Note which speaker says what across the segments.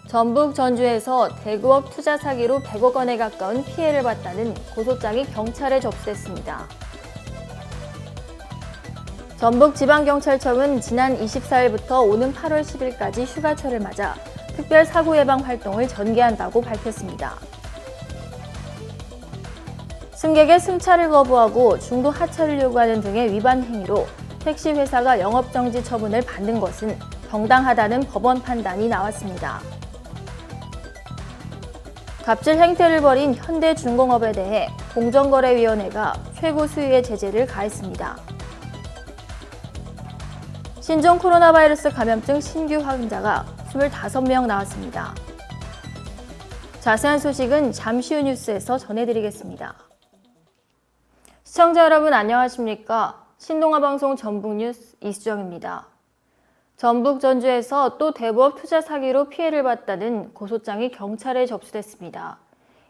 Speaker 1: 전북 전주에서 대구업 투자 사기로 100억 원에 가까운 피해를 봤다는 고소장이 경찰에 접수됐습니다. 전북지방경찰청은 지난 24일부터 오는 8월 10일까지 휴가철을 맞아 특별 사고 예방 활동을 전개한다고 밝혔습니다. 승객의 승차를 거부하고 중도 하차를 요구하는 등의 위반 행위로 택시 회사가 영업정지 처분을 받는 것은 정당하다는 법원 판단이 나왔습니다. 갑질 행태를 벌인 현대중공업에 대해 공정거래위원회가 최고 수위의 제재를 가했습니다. 신종 코로나 바이러스 감염증 신규 확진자가 25명 나왔습니다. 자세한 소식은 잠시 후 뉴스에서 전해드리겠습니다. 시청자 여러분 안녕하십니까? 신동아방송 전북뉴스 이수정입니다. 전북 전주에서 또 대부업 투자 사기로 피해를 봤다는 고소장이 경찰에 접수됐습니다.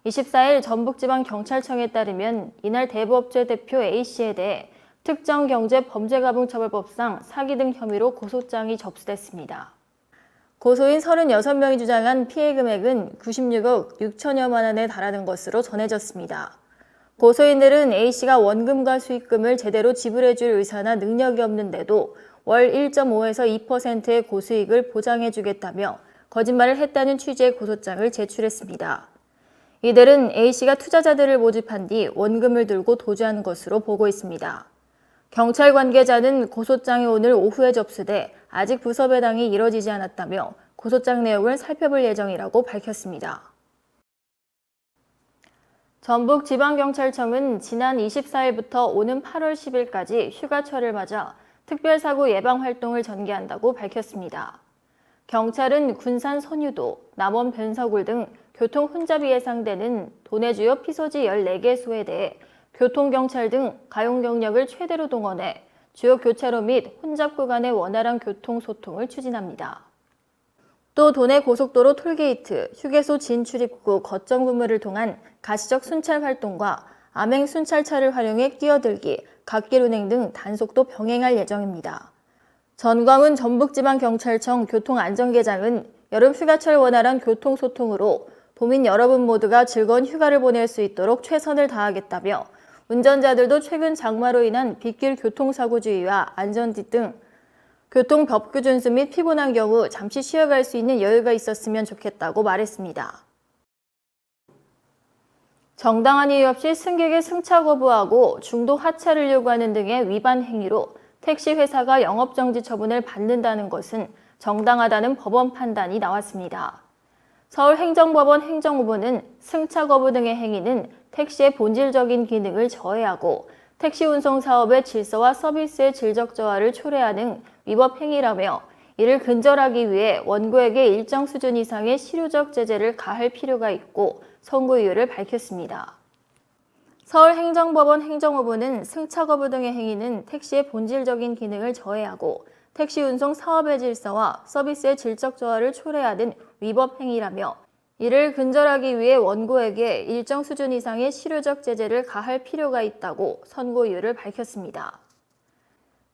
Speaker 1: 24일 전북지방경찰청에 따르면 이날 대부업체 대표 A씨에 대해 특정경제범죄가중처벌법상 사기 등 혐의로 고소장이 접수됐습니다. 고소인 36명이 주장한 피해 금액은 96억 6천여만 원에 달하는 것으로 전해졌습니다. 고소인들은 A씨가 원금과 수익금을 제대로 지불해줄 의사나 능력이 없는데도 월 1.5에서 2%의 고수익을 보장해주겠다며 거짓말을 했다는 취지의 고소장을 제출했습니다. 이들은 A씨가 투자자들을 모집한 뒤 원금을 들고 도주한 것으로 보고 있습니다. 경찰 관계자는 고소장이 오늘 오후에 접수돼 아직 부서 배당이 이뤄지지 않았다며 고소장 내용을 살펴볼 예정이라고 밝혔습니다. 전북지방경찰청은 지난 24일부터 오는 8월 10일까지 휴가철을 맞아 특별사고 예방 활동을 전개한다고 밝혔습니다. 경찰은 군산 선유도, 남원 변서굴 등 교통 혼잡이 예상되는 도내 주요 피소지 14개소에 대해 교통경찰 등 가용 경력을 최대로 동원해 주요 교차로 및 혼잡 구간의 원활한 교통소통을 추진합니다. 또 도내 고속도로 톨게이트, 휴게소 진출입구 거점 근무를 통한 가시적 순찰 활동과 암행 순찰차를 활용해 끼어들기, 갓길 운행 등 단속도 병행할 예정입니다. 전광훈 전북지방경찰청 교통안전계장은 여름 휴가철 원활한 교통소통으로 도민 여러분 모두가 즐거운 휴가를 보낼 수 있도록 최선을 다하겠다며 운전자들도 최근 장마로 인한 빗길 교통사고 주의와 안전띠 등 교통 법규 준수 및 피곤한 경우 잠시 쉬어갈 수 있는 여유가 있었으면 좋겠다고 말했습니다. 정당한 이유 없이 승객의 승차 거부하고 중도 하차를 요구하는 등의 위반 행위로 택시 회사가 영업정지 처분을 받는다는 것은 정당하다는 법원 판단이 나왔습니다. 서울행정법원 행정부는 승차 거부 등의 행위는 택시의 본질적인 기능을 저해하고 택시 운송 사업의 질서와 서비스의 질적 저하를 초래하는 위법 행위라며 이를 근절하기 위해 원고에게 일정 수준 이상의 실효적 제재를 가할 필요가 있고 선고 이유를 밝혔습니다. 서울행정법원 행정부는 승차 거부 등의 행위는 택시의 본질적인 기능을 저해하고 택시 운송 사업의 질서와 서비스의 질적 저하를 초래하는 위법 행위라며 이를 근절하기 위해 원고에게 일정 수준 이상의 실효적 제재를 가할 필요가 있다고 선고 이유를 밝혔습니다.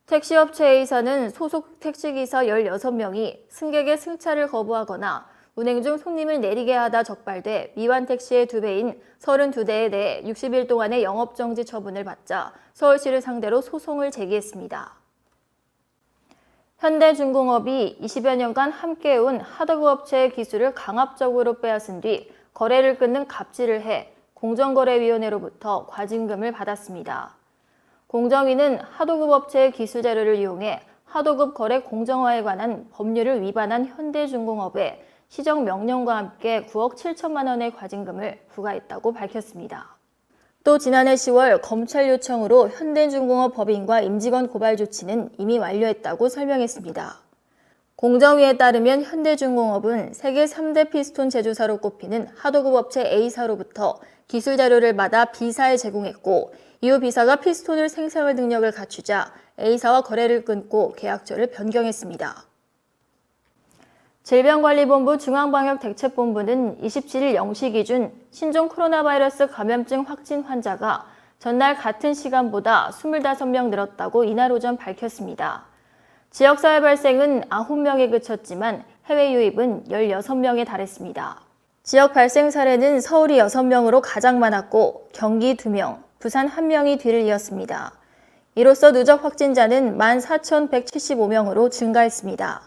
Speaker 1: 택시업체 A사는 소속 택시기사 16명이 승객의 승차를 거부하거나 운행 중 손님을 내리게 하다 적발돼 위반 택시의 2배인 32대에 대해 60일 동안의 영업정지 처분을 받자 서울시를 상대로 소송을 제기했습니다. 현대중공업이 20여 년간 함께해온 하드웨어 업체의 기술을 강압적으로 빼앗은 뒤 거래를 끊는 갑질을 해 공정거래위원회로부터 과징금을 받았습니다. 공정위는 하도급 업체의 기술 자료를 이용해 하도급 거래 공정화에 관한 법률을 위반한 현대중공업에 시정명령과 함께 9억 7천만 원의 과징금을 부과했다고 밝혔습니다. 또 지난해 10월 검찰 요청으로 현대중공업 법인과 임직원 고발 조치는 이미 완료했다고 설명했습니다. 공정위에 따르면 현대중공업은 세계 3대 피스톤 제조사로 꼽히는 하도급 업체 A사로부터 기술 자료를 받아 B사에 제공했고 이후 B사가 피스톤을 생산할 능력을 갖추자 A사와 거래를 끊고 계약처를 변경했습니다. 질병관리본부 중앙방역대책본부는 27일 0시 기준 신종 코로나 바이러스 감염증 확진 환자가 전날 같은 시간보다 25명 늘었다고 이날 오전 밝혔습니다. 지역사회 발생은 9명에 그쳤지만 해외 유입은 16명에 달했습니다. 지역 발생 사례는 서울이 6명으로 가장 많았고 경기 2명, 부산 1명이 뒤를 이었습니다. 이로써 누적 확진자는 14,175명으로 증가했습니다.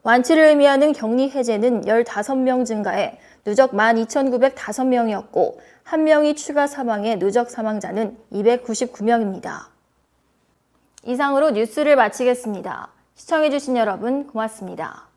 Speaker 1: 완치를 의미하는 격리 해제는 15명 증가해 누적 12,905명이었고 1명이 추가 사망해 누적 사망자는 299명입니다. 이상으로 뉴스를 마치겠습니다. 시청해주신 여러분 고맙습니다.